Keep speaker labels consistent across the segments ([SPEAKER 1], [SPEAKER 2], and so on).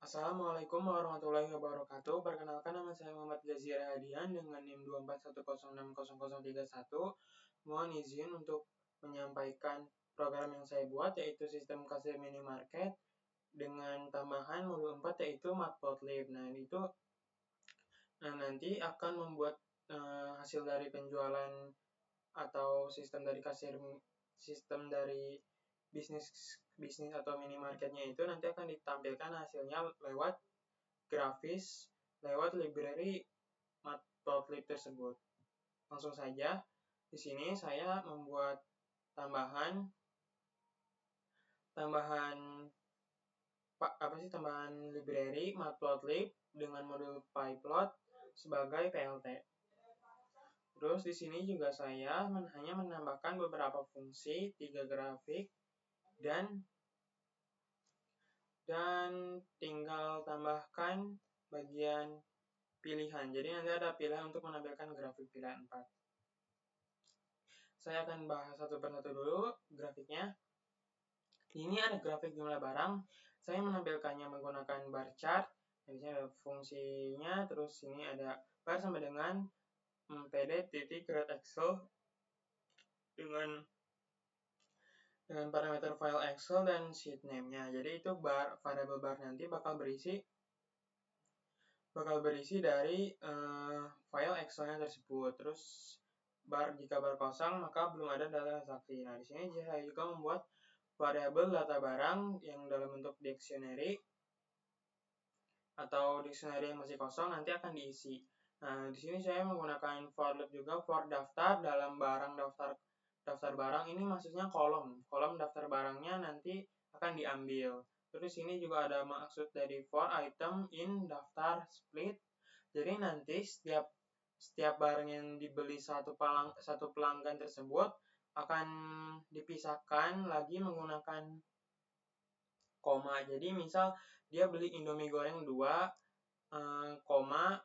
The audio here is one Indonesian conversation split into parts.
[SPEAKER 1] Assalamualaikum warahmatullahi wabarakatuh. Perkenalkan, nama saya Muhammad Gazir Hadian dengan NIM 241060031. Mohon izin untuk menyampaikan program yang saya buat, yaitu sistem kasir minimarket dengan tambahan modul 4, yaitu Matplotlib. Nanti akan membuat hasil dari penjualan atau sistem dari bisnis atau minimarketnya itu nanti akan ditampilkan hasilnya lewat grafis, lewat library Matplotlib tersebut. Langsung saja, di sini saya membuat tambahan library Matplotlib dengan modul pyplot sebagai PLT. Terus di sini juga saya hanya menambahkan beberapa fungsi, 3 grafik, dan tinggal tambahkan bagian pilihan. Jadi nanti ada pilihan untuk menampilkan grafik pilihan 4. Saya akan bahas satu persatu dulu grafiknya. Ini ada grafik jumlah barang. Saya menampilkannya menggunakan bar chart. Di sini ada fungsinya, terus ini ada bar sama dengan pd.create_excel dengan parameter file Excel dan sheet name-nya. Jadi itu variabel bar nanti bakal berisi dari file Excel-nya tersebut. Terus jika bar kosong maka belum ada data transaksi. Nah, di sini saya juga membuat variabel data barang yang dalam bentuk dictionary atau dictionary yang masih kosong nanti akan diisi. Nah, di sini saya menggunakan for loop juga, for daftar dalam daftar barang ini maksudnya kolom daftar barangnya nanti akan diambil. Terus ini juga ada maksud dari for item in daftar split. Jadi nanti setiap barang yang dibeli satu pelanggan tersebut akan dipisahkan lagi menggunakan koma. Jadi misal dia beli Indomie goreng 2, koma,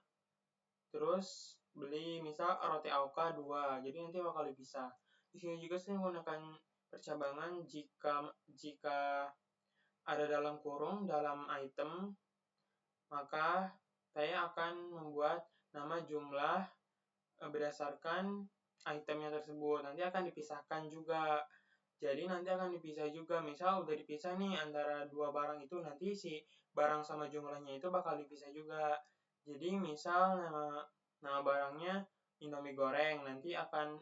[SPEAKER 1] terus beli misal roti Auka 2. Jadi nanti bakal dipisah. Di sini juga saya menggunakan percabangan jika ada dalam kurung dalam item, maka saya akan membuat nama jumlah berdasarkan itemnya tersebut. Nanti akan dipisahkan juga. Jadi nanti akan dipisah juga. Misal udah dipisah nih antara dua barang itu, nanti si barang sama jumlahnya itu bakal dipisah juga. Jadi misal nama barangnya Indomie goreng, nanti akan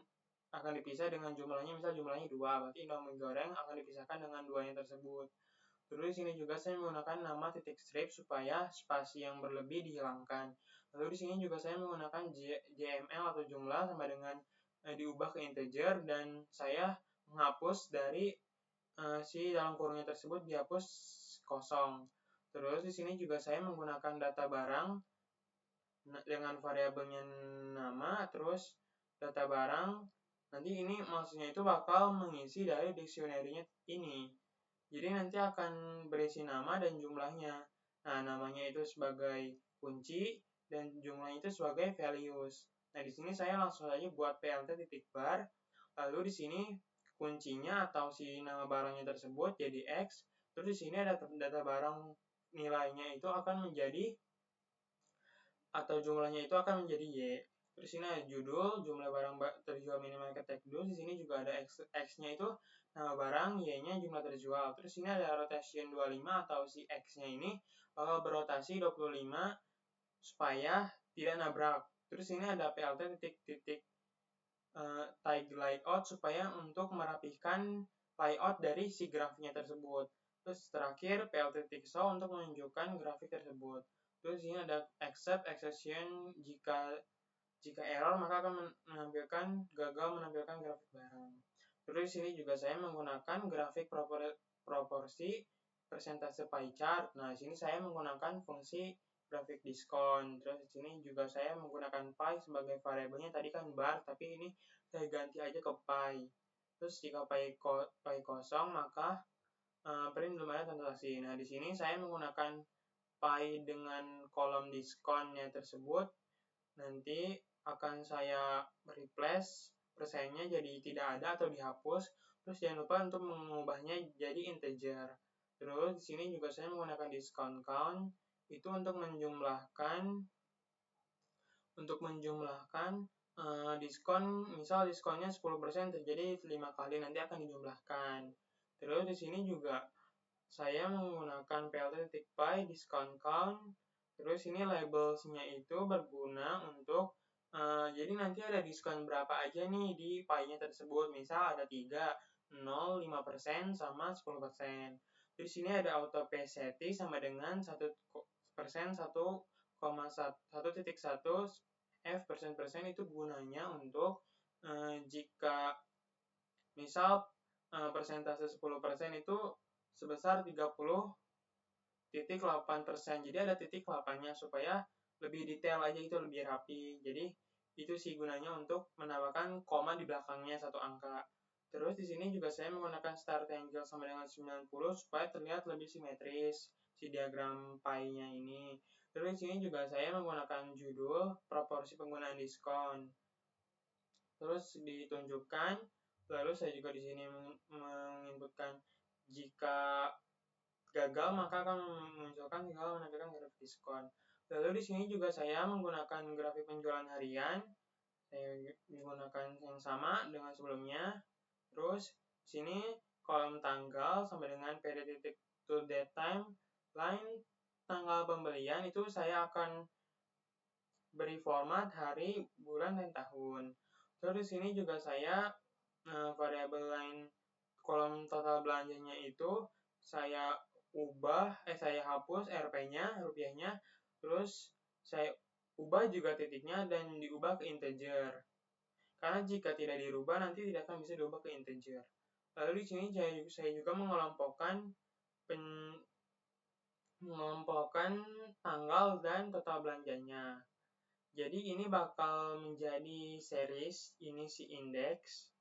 [SPEAKER 1] dipisah dengan jumlahnya, misal jumlahnya 2, berarti Indomie goreng akan dipisahkan dengan 2-nya tersebut. Terus di sini juga saya menggunakan nama titik strip supaya spasi yang berlebih dihilangkan. Lalu di sini juga saya menggunakan JML atau jumlah sama dengan diubah ke integer, dan saya menghapus dari si dalam kurungnya tersebut dihapus kosong. Terus di sini juga saya menggunakan data barang dengan variabelnya nama, terus data barang nanti ini maksudnya itu bakal mengisi dari dictionary-nya ini. Jadi nanti akan berisi nama dan jumlahnya. Nah, namanya itu sebagai kunci dan jumlahnya itu sebagai values. Nah, di sini saya langsung saja buat plt titik bar. Lalu di sini kuncinya atau si nama barangnya tersebut jadi X. Terus di sini ada data barang nilainya itu akan menjadi atau jumlahnya itu akan menjadi Y. Terus ini ada judul, jumlah barang terjual minimarket tag dulu. Di sini juga ada X-nya itu nama barang, Y-nya jumlah terjual. Terus ini ada rotation 25 atau si X-nya ini bakal berotasi 25 supaya tidak nabrak. Terus ini ada PLT titik tag layout supaya untuk merapikan layout dari si grafiknya tersebut. Terus terakhir PLT titik show untuk menunjukkan grafik tersebut. Terus ini ada except exception jika error maka akan gagal menampilkan grafik barang. Terus di sini juga saya menggunakan grafik proporsi persentase pie chart. Nah, di sini saya menggunakan fungsi grafik diskon. Terus di sini juga saya menggunakan pie sebagai variabelnya, tadi kan bar, tapi ini saya ganti aja ke pie. Terus jika pie kosong maka print belum ada transaksi. Nah, di sini saya menggunakan pie dengan kolom diskonnya tersebut. Nanti akan saya replace persennya jadi tidak ada atau dihapus. Terus jangan lupa untuk mengubahnya jadi integer. Terus di sini juga saya menggunakan discount count itu untuk menjumlahkan diskon, misal diskonnya 10% terjadi 5 kali, nanti akan dijumlahkan. Terus di sini juga saya menggunakan plt.py discount count. Terus ini labelsnya itu berguna untuk jadi nanti ada diskon berapa aja nih di pie-nya tersebut. Misal ada 3, 0, 5%, sama 10%. Di sini ada auto pay setting sama dengan 1%, 1,1 F persen itu gunanya untuk jika misal persentase 10% itu sebesar 30,8%. Jadi ada titik 8-nya supaya lebih detail aja, itu lebih rapi. Jadi itu sih gunanya untuk menambahkan koma di belakangnya satu angka. Terus di sini juga saya menggunakan start angle sama dengan 90 supaya terlihat lebih simetris si diagram pie-nya ini. Terus di sini juga saya menggunakan judul proporsi penggunaan diskon. Terus ditunjukkan, lalu saya juga di sini menginputkan jika gagal maka akan memunculkan tinggal menampilkan grafik diskon. Lalu di sini juga saya menggunakan grafik penjualan harian. Saya menggunakan yang sama dengan sebelumnya. Terus di sini kolom tanggal sama dengan period to date time line tanggal pembelian itu saya akan beri format hari, bulan, dan tahun. Terus di sini juga saya variabel lain kolom total belanjanya itu saya hapus Rp-nya, rupiahnya, terus saya ubah juga titiknya dan diubah ke integer. Karena jika tidak dirubah nanti tidak akan bisa diubah ke integer. Lalu di sini saya juga mengelompokkan tanggal dan total belanjanya. Jadi ini bakal menjadi series, ini si index,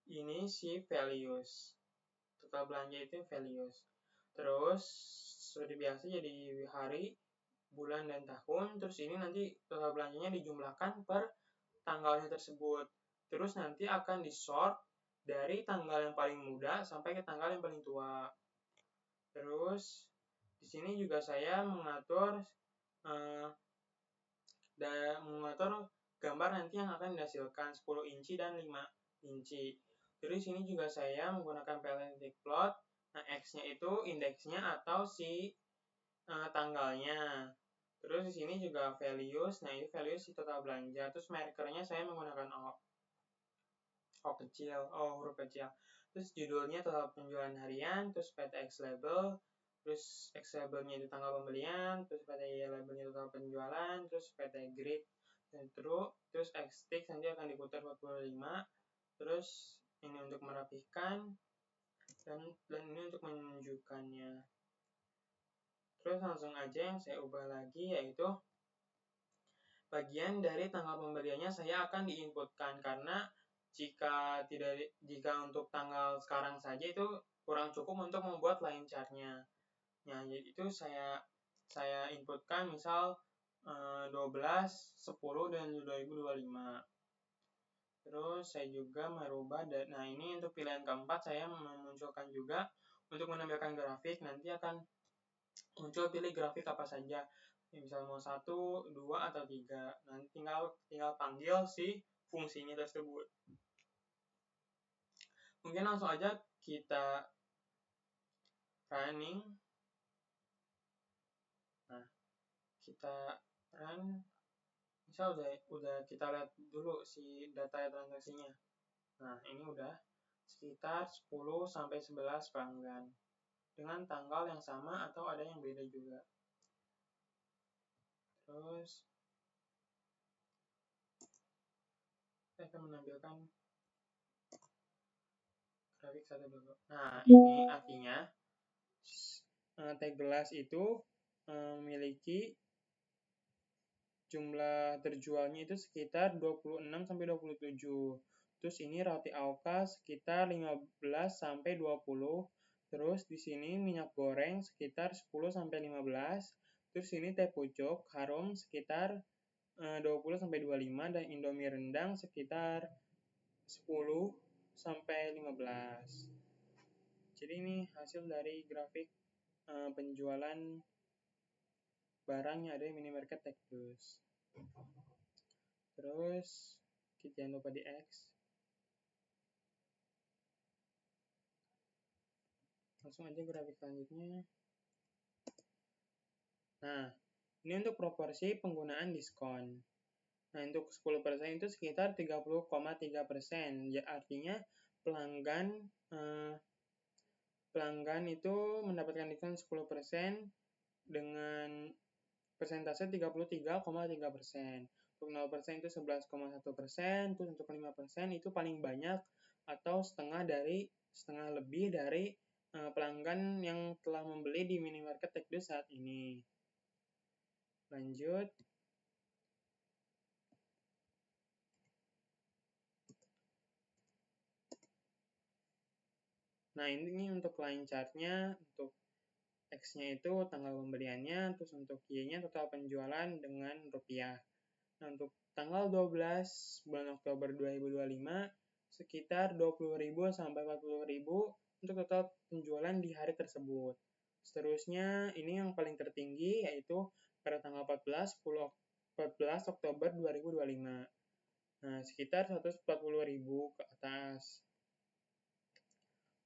[SPEAKER 1] ini si values. Total belanja itu values. Terus seperti biasa jadi hari, bulan, dan tahun. Terus ini nanti total belanjanya dijumlahkan per tanggalnya tersebut. Terus nanti akan disort dari tanggal yang paling muda sampai ke tanggal yang paling tua. Terus di sini juga saya mengatur gambar nanti yang akan dihasilkan 10 inci dan 5 inci. Terus di sini juga saya menggunakan plt plot. Nah, X-nya itu indeksnya atau si tanggalnya. Terus di sini juga values. Nah, ini values si total belanja. Terus markernya saya menggunakan huruf kecil. Terus judulnya total penjualan harian, terus PTX label, terus X labelnya itu tanggal pembelian, terus PT labelnya total penjualan, terus PT grid, dan terus X tick nanti akan diputar 45, terus ini untuk merapihkan, dan ini untuk menunjukkannya. Terus langsung aja yang saya ubah lagi yaitu bagian dari tanggal pembeliannya saya akan diinputkan, karena jika untuk tanggal sekarang saja itu kurang cukup untuk membuat line chart-nya. Nah, itu saya inputkan misal 12, 10, dan 2025. Terus saya juga merubah, nah ini untuk pilihan keempat saya memunculkan juga untuk menampilkan grafik, nanti akan muncul pilih grafik apa saja. Misal mau 1, 2, atau 3. Nanti tinggal panggil si fungsinya tersebut. Mungkin langsung aja kita running. Nah, kita run. Misal udah kita lihat dulu si data transaksinya. Nah, ini udah sekitar 10 sampai 11 pelanggan dengan tanggal yang sama atau ada yang beda juga. Terus saya akan menampilkan grafik satu dulu. Nah, ini artinya tag gelas itu memiliki jumlah terjualnya itu sekitar 26 sampai 27. Terus ini roti Auka sekitar 15 sampai 20. Terus di sini minyak goreng sekitar 10 sampai 15. Terus ini teh pucuk harum sekitar 20 sampai 25, dan Indomie rendang sekitar 10 sampai 15. Jadi ini hasil dari grafik penjualan barang yang ada di minimarket Tekdus. Terus, jangan lupa di X. Langsung aja grafik selanjutnya. Nah, ini untuk proporsi penggunaan diskon. Nah, untuk 10% itu sekitar 30,3%. Ya, artinya pelanggan itu mendapatkan diskon 10% dengan persentase 33,3%. Untuk 0% itu 11,1%, terus untuk 5% itu paling banyak atau setengah lebih dari pelanggan yang telah membeli di minimarket Tekdus saat ini. Lanjut. Nah, ini untuk line chart-nya, untuk X-nya itu tanggal pembeliannya, terus untuk Y-nya total penjualan dengan rupiah. Nah, untuk tanggal 12 bulan Oktober 2025, sekitar 20.000 sampai 40.000 untuk total penjualan di hari tersebut. Seterusnya, ini yang paling tertinggi yaitu pada tanggal 14 Oktober 2025. Nah, sekitar 140.000 ke atas.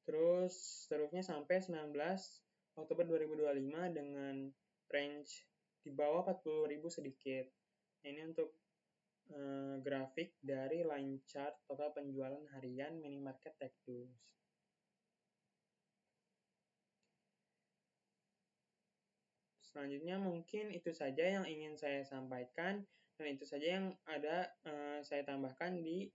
[SPEAKER 1] Terus seterusnya sampai 19 Oktober 2025 dengan range di bawah 40.000 sedikit. Ini untuk grafik dari line chart total penjualan harian minimarket Tekdus. Selanjutnya mungkin itu saja yang ingin saya sampaikan dan itu saja yang ada saya tambahkan di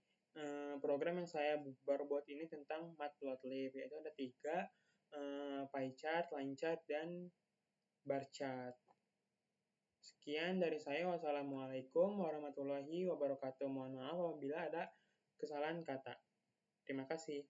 [SPEAKER 1] program yang saya baru buat ini tentang Matplotlib, yaitu ada 3, pie chart, line chart, dan bar chart. Sekian dari saya. Wassalamualaikum warahmatullahi wabarakatuh. Mohon maaf apabila ada kesalahan kata. Terima kasih.